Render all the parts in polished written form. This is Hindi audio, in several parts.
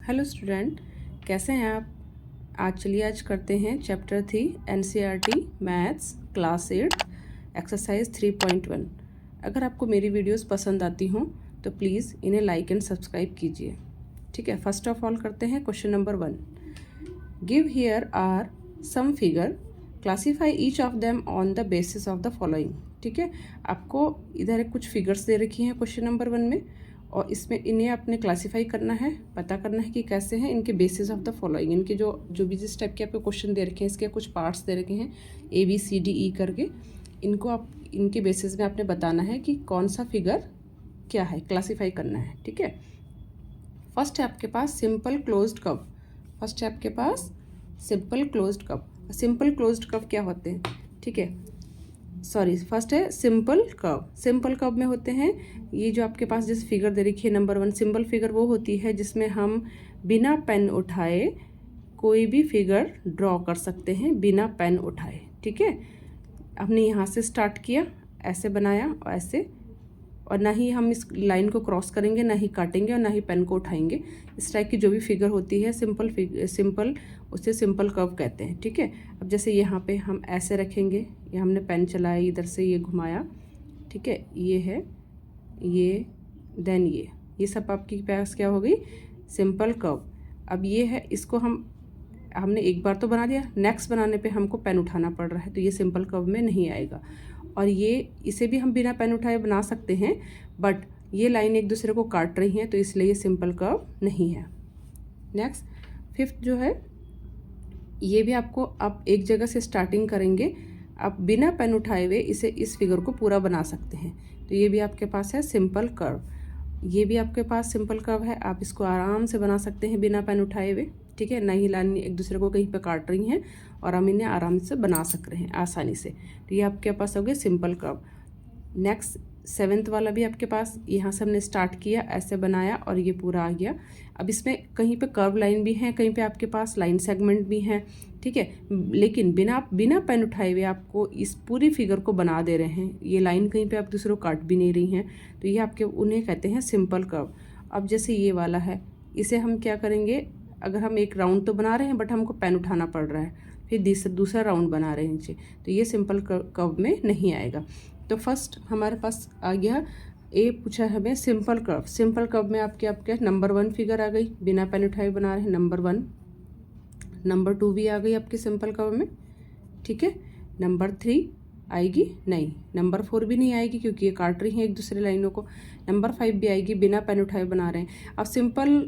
हेलो स्टूडेंट, कैसे हैं आप। आज करते हैं chapter 3 NCERT maths class 8 exercise 3.1। अगर आपको मेरी वीडियोस पसंद आती हों तो प्लीज़ इन्हें लाइक एंड सब्सक्राइब कीजिए। ठीक है, फर्स्ट ऑफ ऑल करते हैं question number 1। Give here are some figure, classify each of them on the basis of the following. ठीक है, आपको इधर कुछ फिगर्स दे रखी हैं क्वेश्चन नंबर 1 में, और इसमें इन्हें आपने क्लासीफाई करना है, पता करना है कि कैसे हैं इनके बेसिस ऑफ द फॉलोइंग। इनके जो भी जिस टाइप के आपको क्वेश्चन दे रखे हैं, इसके कुछ पार्ट्स दे रखे हैं ABCDE करके, इनको आप इनके बेसिस में आपने बताना है कि कौन सा फिगर क्या है, क्लासीफाई करना है। ठीक है, फर्स्ट है आपके पास सिंपल क्लोज्ड कर्व। फर्स्ट है आपके पास simple closed curve. Simple closed curve क्या होते हैं? ठीक है, सॉरी, फर्स्ट है सिंपल कर्व। सिंपल कर्व में होते हैं ये जो आपके पास जिस फिगर दे रखी है नंबर 1, सिंपल फिगर वो होती है जिसमें हम बिना पेन उठाए कोई भी फिगर ड्रॉ कर सकते हैं बिना पेन उठाए। ठीक है, हमने यहाँ से स्टार्ट किया, ऐसे बनाया और ऐसे, और ना ही हम इस लाइन को क्रॉस करेंगे, ना ही काटेंगे और ना ही पेन को उठाएंगे। इस टाइप की जो भी फिगर होती है सिंपल उसे सिंपल कर्व कहते हैं। ठीक है, अब जैसे यहाँ पे हम ऐसे रखेंगे, ये हमने पेन चलाया, इधर से ये घुमाया। ठीक है, ये है, ये देन ये सब आपके पास क्या हो गई, सिंपल कर्व। अब ये है, इसको हमने एक बार तो बना दिया, नेक्स्ट बनाने पे हमको पेन उठाना पड़ रहा है, तो ये सिंपल कर्व में नहीं आएगा। और ये इसे भी हम बिना पेन उठाए बना सकते हैं, बट ये लाइन एक दूसरे को काट रही हैं, तो इसलिए ये सिंपल कर्व नहीं है। नेक्स्ट, फिफ्थ जो है, ये भी आपको आप एक जगह से स्टार्टिंग करेंगे, आप बिना पेन उठाए हुए इस फिगर को पूरा बना सकते हैं, तो ये भी आपके पास है सिंपल कर्व। ये भी आपके पास सिंपल कर्व है, आप इसको आराम से बना सकते हैं बिना पेन उठाए हुए। ठीक है, ना ही लाइन एक दूसरे को कहीं पे काट रही हैं, और हम इन्हें आराम से बना सक रहे हैं आसानी से। तो ये आपके पास हो गए सिंपल कर्व। नेक्स्ट, सेवेंथ वाला भी आपके पास, यहाँ से हमने स्टार्ट किया, ऐसे बनाया और ये पूरा आ गया। अब इसमें कहीं पे कर्व लाइन भी है, कहीं पे आपके पास लाइन सेगमेंट भी है। ठीक है, लेकिन बिना पेन उठाए हुए आपको इस पूरी फिगर को बना दे रहे हैं, ये लाइन कहीं पे आप दूसरे को काट भी नहीं रही हैं, तो ये आपके उन्हें कहते हैं सिंपल कर्व। अब जैसे ये वाला है, इसे हम क्या करेंगे, अगर हम एक राउंड तो बना रहे हैं बट हमको पेन उठाना पड़ रहा है, फिर दूसरा राउंड बना रहे हैं नीचे, तो ये सिंपल कर्व में नहीं आएगा। तो फर्स्ट हमारे पास आ गया, ए पूछा है हमें सिंपल कर्व। सिंपल कर्व में आपके नंबर 1 फिगर आ गई, बिना पेन उठाए बना रहे हैं, नंबर 1। नंबर 2 भी आ गई आपकी सिंपल कर्व में। ठीक है, नंबर 3 आएगी नहीं, नंबर 4 भी नहीं आएगी क्योंकि ये काट रही हैं एक दूसरे लाइनों को। नंबर 5 भी आएगी, बिना पेन उठाए बना रहे हैं। अब सिंपल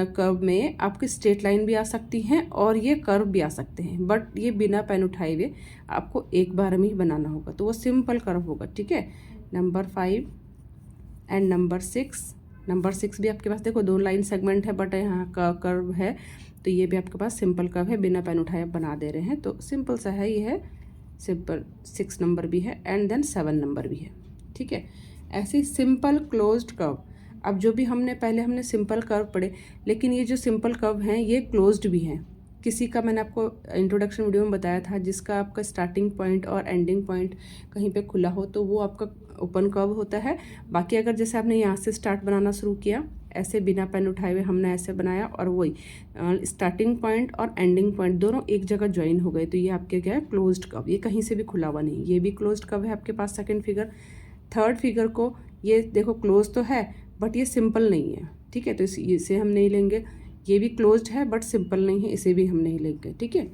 कर्व में आपकी स्ट्रेट लाइन भी आ सकती हैं और ये कर्व भी आ सकते हैं, बट ये बिना पेन उठाए हुए आपको एक बार में ही बनाना होगा, तो वो सिंपल कर्व होगा। ठीक है, नंबर 5 एंड नंबर 6। नंबर 6 भी आपके पास देखो 2 लाइन सेगमेंट है, बट यहाँ का कर्व है, तो ये भी आपके पास सिंपल कर्व है, बिना पेन उठाए बना दे रहे हैं, तो सिंपल सा है, ये है सिंपल। 6 नंबर भी है एंड देन 7 नंबर भी है। ठीक है, ऐसे सिंपल क्लोज्ड कर्व। अब जो भी हमने सिंपल कर्व पढ़े, लेकिन ये जो सिंपल कर्व हैं ये क्लोज्ड भी हैं। किसी का मैंने आपको इंट्रोडक्शन वीडियो में बताया था, जिसका आपका स्टार्टिंग पॉइंट और एंडिंग पॉइंट कहीं पे खुला हो तो वो आपका ओपन कर्व होता है। बाकी अगर जैसे आपने यहाँ से स्टार्ट बनाना शुरू किया, ऐसे बिना पेन उठाए हुए हमने ऐसे बनाया, और वही स्टार्टिंग पॉइंट और एंडिंग पॉइंट दोनों एक जगह ज्वाइन हो गए, तो ये आपके क्या है, क्लोज्ड कर्व। ये कहीं से भी खुला हुआ नहीं, ये भी क्लोज्ड कर्व है आपके पास। सेकेंड फिगर, थर्ड फिगर को ये देखो क्लोज तो है बट ये सिंपल नहीं है। ठीक है, तो इसे हम नहीं लेंगे। ये भी क्लोज्ड है बट सिंपल नहीं है, इसे भी हम नहीं लेंगे। ठीक है,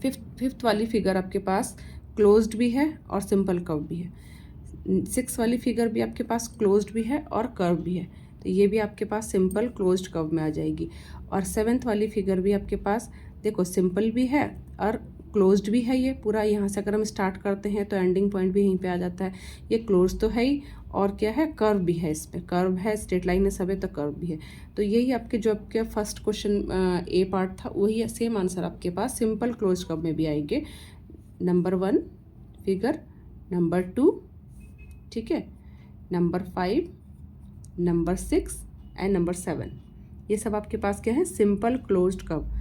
फिफ्थ वाली फिगर आपके पास क्लोज्ड भी है और सिंपल कर्व भी है। 6 वाली फिगर भी आपके पास क्लोज्ड भी है और कर्व भी है, तो ये भी आपके पास सिंपल क्लोज्ड कर्व में आ जाएगी। और 7th वाली फिगर भी आपके पास देखो सिंपल भी है और क्लोज्ड भी है। ये पूरा यहाँ से अगर हम स्टार्ट करते हैं तो एंडिंग पॉइंट भी यहीं पे आ जाता है। ये क्लोज तो है ही, और क्या है, कर्व भी है, इस पर कर्व है, स्ट्रेट लाइन है सब है, तो कर्व भी है। तो यही आपके जो आपके फर्स्ट क्वेश्चन ए पार्ट था, वही सेम आंसर आपके पास सिंपल क्लोज कर्व में भी आएंगे। नंबर 1 फिगर, नंबर 2, ठीक है, नंबर 5, नंबर 6 एंड नंबर 7, ये सब आपके पास क्या है, सिंपल क्लोज्ड कर्व।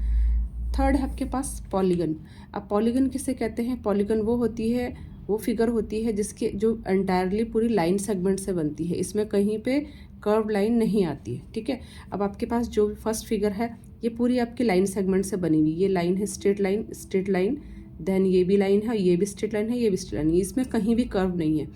थर्ड है आपके पास पॉलीगन। अब पॉलीगन किसे कहते हैं? पॉलीगन वो फिगर होती है जिसके जो एंटायरली पूरी लाइन सेगमेंट से बनती है। इसमें कहीं पे कर्व लाइन नहीं आती है, ठीक है। अब आपके पास जो फर्स्ट फिगर है ये पूरी आपकी लाइन सेगमेंट से बनी हुई, ये लाइन है स्ट्रेट लाइन, देन ये भी लाइन है, ये भी स्ट्रेट लाइन है, ये भी स्ट्रेट लाइन है, इसमें कहीं भी कर्व नहीं है।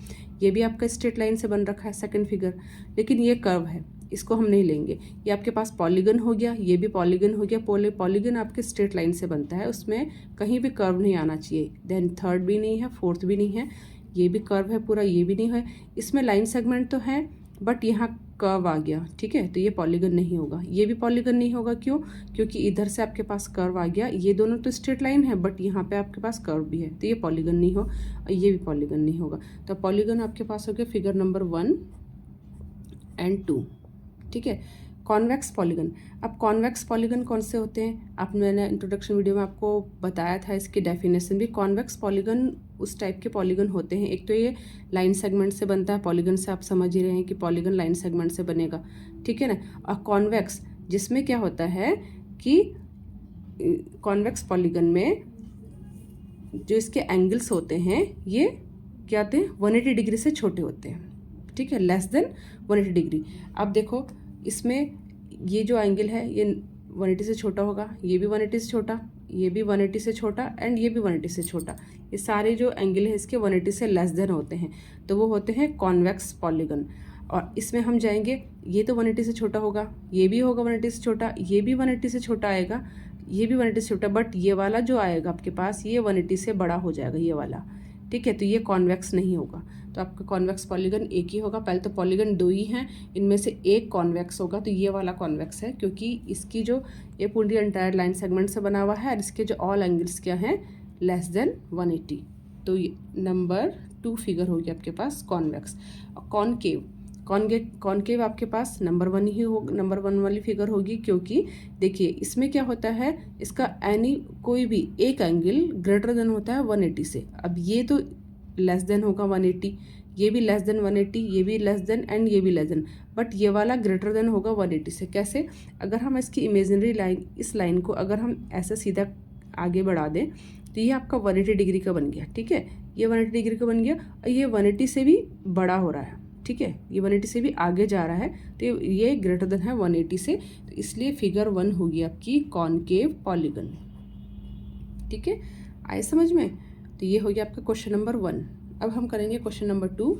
ये भी आपका स्ट्रेट लाइन से बन रखा है सेकंड फिगर, लेकिन ये कर्व है, इसको हम नहीं लेंगे। ये आपके पास पॉलीगन हो गया, ये भी पॉलीगन हो गया। पॉलीगन आपके स्ट्रेट लाइन से बनता है, उसमें कहीं भी कर्व नहीं आना चाहिए। देन थर्ड भी नहीं है, फोर्थ भी नहीं है, ये भी कर्व है पूरा, ये भी नहीं है। इसमें लाइन सेगमेंट तो है बट यहाँ कर्व आ गया, ठीक है, तो ये पॉलीगन नहीं होगा। ये भी पॉलीगन नहीं होगा, क्यों? क्योंकि इधर से आपके पास कर्व आ गया। ये दोनों तो स्ट्रेट लाइन है बट यहाँ पे आपके पास कर्व भी है, तो ये पॉलीगन नहीं हो और ये भी पॉलीगन नहीं होगा। तो पॉलीगन आपके पास हो गया फिगर नंबर 1 एंड 2, ठीक है। कॉन्वेक्स पॉलीगन, अब कॉन्वेक्स पॉलीगन कौन से होते हैं? मैंने इंट्रोडक्शन वीडियो में आपको बताया था इसकी डेफिनेशन भी। कॉन्वेक्स पॉलीगन उस टाइप के पॉलीगन होते हैं, एक तो ये लाइन सेगमेंट से बनता है, पॉलीगन से आप समझ ही रहे हैं कि पॉलीगन लाइन सेगमेंट से बनेगा, ठीक है ना। और कॉन्वेक्स जिसमें क्या होता है कि कॉन्वेक्स पॉलीगन में जो इसके एंगल्स होते हैं ये क्या होते हैं, 180 डिग्री से छोटे होते हैं, ठीक है, लेस देन 180 डिग्री। अब देखो इसमें ये जो एंगल है ये 180 से छोटा होगा, ये भी 180 से छोटा, ये भी 180 से छोटा एंड ये भी 180 से छोटा। ये सारे जो एंगल है इसके 180 से लेस देन होते हैं, तो वो होते हैं कॉन्वेक्स पॉलीगन। और इसमें हम जाएंगे, ये तो 180 से छोटा होगा, ये भी होगा 180 से छोटा, ये भी 180 से छोटा आएगा, ये भी 180 से छोटा, बट ये वाला जो आएगा आपके पास ये 180 से बड़ा हो जाएगा, ये वाला, ठीक है। तो ये कॉन्वेक्स नहीं होगा, तो आपका कॉन्वेक्स पॉलीगन एक ही होगा। पहले तो पॉलीगन 2 ही हैं, इनमें से एक कॉन्वेक्स होगा, तो ये वाला कॉन्वेक्स है, क्योंकि इसकी जो ये पूरी एंटायर लाइन सेगमेंट से बना हुआ है और इसके जो ऑल एंगल्स क्या हैं, लेस देन 180। तो ये नंबर 2 फिगर होगी आपके पास कॉन्वेक्स। और कॉनकेव आपके पास नंबर 1 ही हो, नंबर 1 वाली फिगर होगी, क्योंकि देखिए इसमें क्या होता है, इसका कोई भी एक एंगल ग्रेटर देन होता है 180 से। अब ये तो लेस देन होगा 180, ये भी लेस देन 180, ये भी लेस देन एंड ये भी लेस देन, बट ये वाला ग्रेटर देन होगा 180 से। कैसे? अगर हम इसकी इमेजिनरी लाइन, इस लाइन को अगर हम ऐसे सीधा आगे बढ़ा दें तो ये आपका 180 डिग्री का बन गया, ठीक है, ये 180 डिग्री का बन गया और ये 180 से भी बड़ा हो रहा है, ठीक है, ये 180 से भी आगे जा रहा है, तो ये ग्रेटर देन है 180 से, तो इसलिए फिगर 1 होगी आपकी कॉनकेव पॉलीगन, ठीक है। आए समझ में? तो ये हो गया आपका क्वेश्चन नंबर 1। अब हम करेंगे question number 2।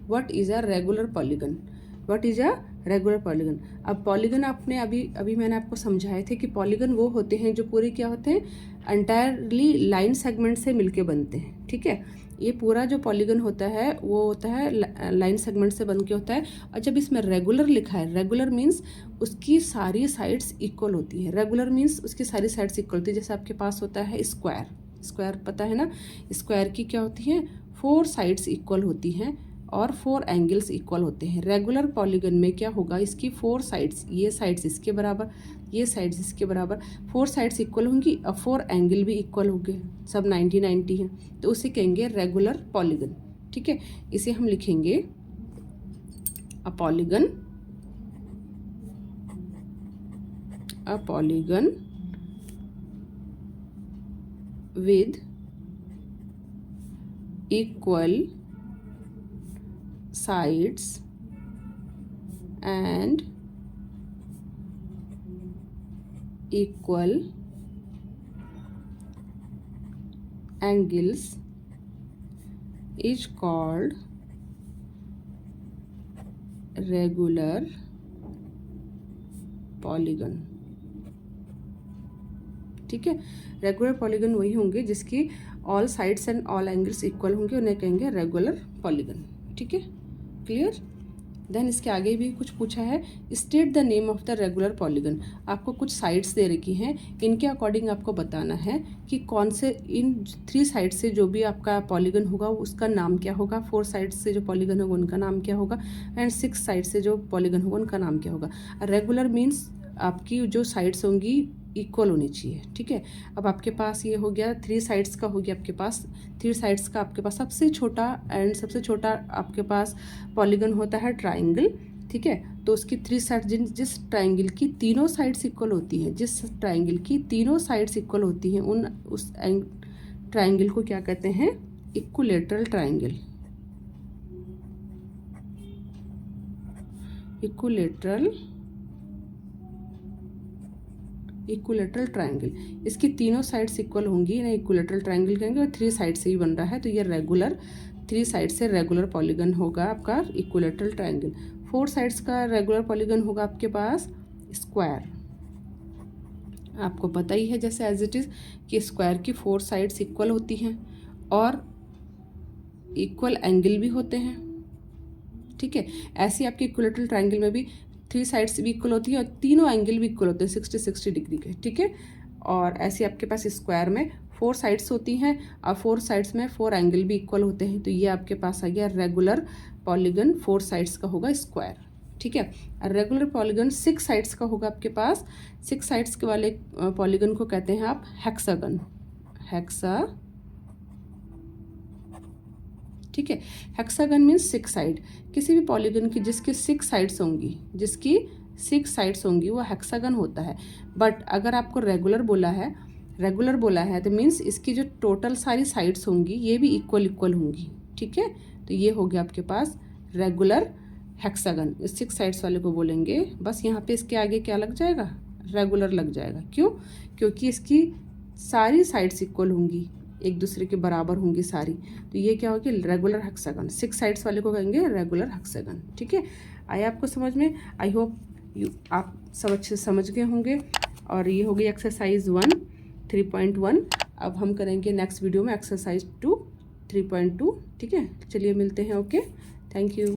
What is a regular polygon? What is a regular polygon? अब पॉलीगन आपने अभी मैंने आपको समझाए थे कि पॉलीगन वो होते हैं जो पूरे क्या होते हैं, एंटायरली लाइन सेगमेंट से मिलके बनते हैं, ठीक है। ये पूरा जो पॉलीगन होता है वो होता है लाइन सेगमेंट से बन के होता है। और जब इसमें रेगुलर लिखा है, रेगुलर मीन्स उसकी सारी साइड्स इक्वल होती है। रेगुलर मीन्स उसकी सारी साइड्स इक्वल होती है। जैसे आपके पास होता है स्क्वायर पता है ना, स्क्वायर की क्या होती है, 4 साइड्स इक्वल होती हैं और 4 एंगल्स इक्वल होते हैं। रेगुलर पॉलीगन में क्या होगा, इसकी 4 साइड्स, ये साइड्स इसके बराबर, ये साइड्स इसके बराबर, 4 साइड्स इक्वल होंगी और 4 एंगल भी इक्वल होंगे, सब 90-90 हैं, तो उसे कहेंगे रेगुलर पॉलीगन, ठीक है। इसे हम लिखेंगे a polygon with equal sides and equal angles is called regular polygon, ठीक है। रेगुलर पॉलीगन वही होंगे जिसकी all sides and all angles equal होंगे, उन्हें कहेंगे रेगुलर पॉलीगन, ठीक है, क्लियर। देन इसके आगे भी कुछ पूछा है, state the name of the regular polygon. आपको कुछ साइड्स दे रखी हैं, इनके अकॉर्डिंग आपको बताना है कि कौन से इन 3 साइड से जो भी आपका पॉलीगन होगा उसका नाम क्या होगा, 4 साइड से जो पॉलीगन होगा उनका नाम क्या होगा, एंड 6 साइड से जो पॉलीगन होगा उनका नाम क्या होगा। रेगुलर मीन्स आपकी जो साइड्स होंगी इक्वल होनी चाहिए, ठीक है। अब आपके पास ये हो गया 3 साइड्स का, हो गया आपके पास 3 साइड्स का। आपके पास सबसे छोटा आपके पास पॉलीगन होता है ट्राइंगल, ठीक है। तो उसकी 3 साइड, जिस ट्राइंगल की तीनों साइड्स इक्वल होती हैं, उस ट्राइंगल को क्या कहते हैं, इक्विलैटरल ट्राइंगल, इक्विलेटरल ट्रायंगल। इसकी तीनों साइड्स इक्वल होंगी, इन्हें इक्विलेटरल ट्रायंगल कहेंगे, और 3 साइड से ही बन रहा है, तो ये रेगुलर 3 साइड से रेगुलर पॉलीगन होगा आपका इक्विलेटरल ट्रायंगल। 4 साइड्स का रेगुलर पॉलीगन होगा आपके पास स्क्वायर। आपको पता ही है जैसे एज इट इज़ कि स्क्वायर की 4 साइड्स इक्वल होती हैं और इक्वल एंगल भी होते हैं, ठीक है। ऐसे आपके इक्विलेटरल ट्रायंगल में भी 3 साइड्स भी इक्वल होती है और तीनों एंगल भी इक्वल होते हैं 60 डिग्री के, ठीक है। और ऐसे आपके पास स्क्वायर में 4 साइड्स होती हैं और 4 साइड्स में 4 एंगल भी इक्वल होते हैं, तो ये आपके पास आ गया रेगुलर पॉलीगन 4 साइड्स का होगा स्क्वायर, ठीक है। रेगुलर पॉलीगन 6 साइड्स का होगा आपके पास। 6 साइड्स के वाले पॉलीगन को कहते हैं आप हेक्सागन, ठीक है। Hexagon means 6 side. किसी भी पॉलीगन की जिसकी 6 साइड्स होंगी वो हेक्सागन होता है। बट अगर आपको रेगुलर बोला है तो मीन्स इसकी जो टोटल सारी साइड्स होंगी ये भी इक्वल होंगी, ठीक है। तो ये हो गया आपके पास रेगुलर हेक्सागन। इस 6 साइड्स वाले को बोलेंगे, बस यहाँ पे इसके आगे क्या लग जाएगा, रेगुलर लग जाएगा। क्यों? क्योंकि इसकी सारी साइड्स इक्वल होंगी, एक दूसरे के बराबर होंगी सारी, तो ये क्या होगी रेगुलर हेक्सागन। 6 साइड्स वाले को कहेंगे रेगुलर हेक्सागन, ठीक है। आया आपको समझ में? आई होप आप समझ गए होंगे। और ये हो गई एक्सरसाइज 1 3.1। अब हम करेंगे नेक्स्ट वीडियो में एक्सरसाइज 2 3.2, ठीक है। चलिए मिलते हैं, ओके, थैंक यू।